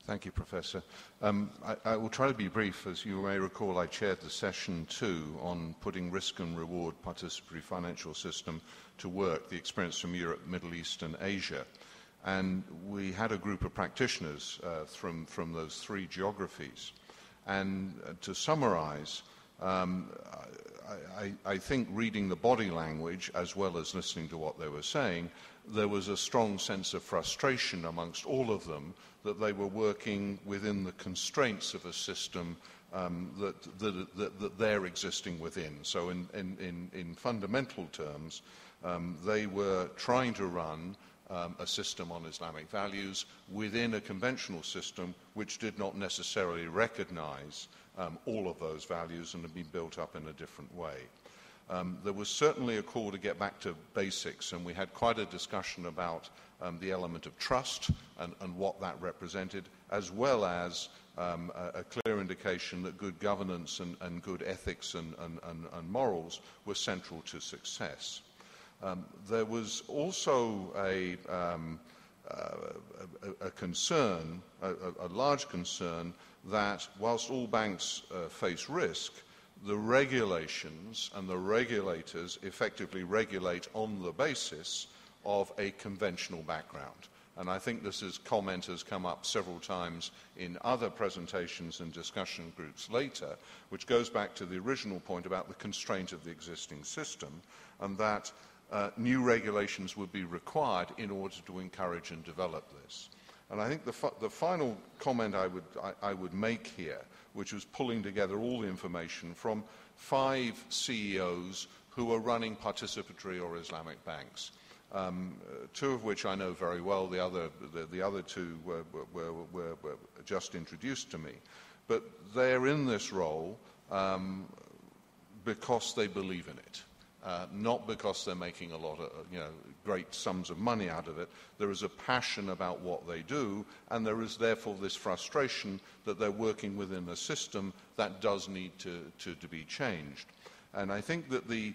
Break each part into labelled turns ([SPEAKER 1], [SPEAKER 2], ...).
[SPEAKER 1] Thank you, Professor. I will try to be brief. As you may recall, I chaired the session 2 on putting risk and reward participatory financial system to work, the experience from Europe, Middle East and Asia. And we had a group of practitioners from those 3 geographies. And to summarize, I think reading the body language as well as listening to what they were saying, there was a strong sense of frustration amongst all of them that they were working within the constraints of a system that they're existing within. So in fundamental terms, they were trying to run a system on Islamic values within a conventional system which did not necessarily recognize all of those values and had been built up in a different way. There was certainly a call to get back to basics, and we had quite a discussion about the element of trust and what that represented, as well as a clear indication that good governance and good ethics and morals were central to success. There was also a concern, a large concern, that whilst all banks face risk, the regulations and the regulators effectively regulate on the basis of a conventional background. And I think this comment has come up several times in other presentations and discussion groups later, which goes back to the original point about the constraint of the existing system, and that new regulations would be required in order to encourage and develop this. And I think the final comment I would make here, which was pulling together all the information from 5 CEOs who are running participatory or Islamic banks, 2 of which I know very well. The other 2 were just introduced to me. But they're in this role because they believe in it. Not because they're making a lot of, great sums of money out of it. There is a passion about what they do, and there is therefore this frustration that they're working within a system that does need to be changed. And I think that the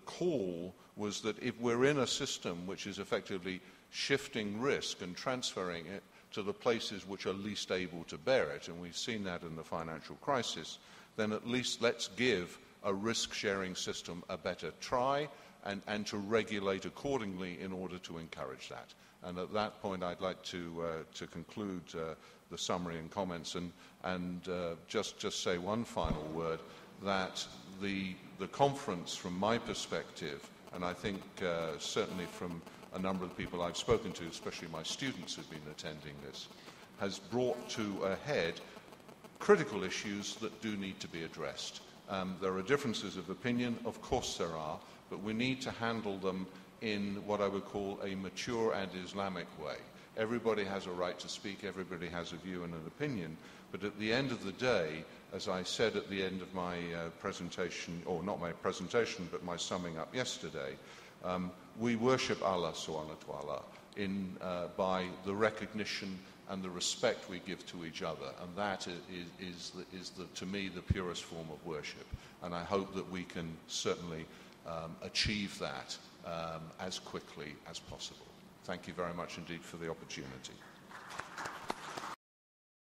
[SPEAKER 1] call was that if we're in a system which is effectively shifting risk and transferring it to the places which are least able to bear it, and we've seen that in the financial crisis, then at least let's give a risk-sharing system a better try and to regulate accordingly in order to encourage that. And at that point, I'd like to conclude the summary and comments and just say one final word, that the conference, from my perspective, and I think certainly from a number of the people I've spoken to, especially my students who've been attending this, has brought to a head critical issues that do need to be addressed. There are differences of opinion, of course there are, but we need to handle them in what I would call a mature and Islamic way. Everybody has a right to speak, everybody has a view and an opinion, but at the end of the day, as I said at the end of my presentation, or not my presentation, but my summing up yesterday, we worship Allah subhanahu wa ta'ala by the recognition and the respect we give to each other, and that is to me, the purest form of worship. And I hope that we can certainly achieve that as quickly as possible. Thank you very much indeed for the opportunity.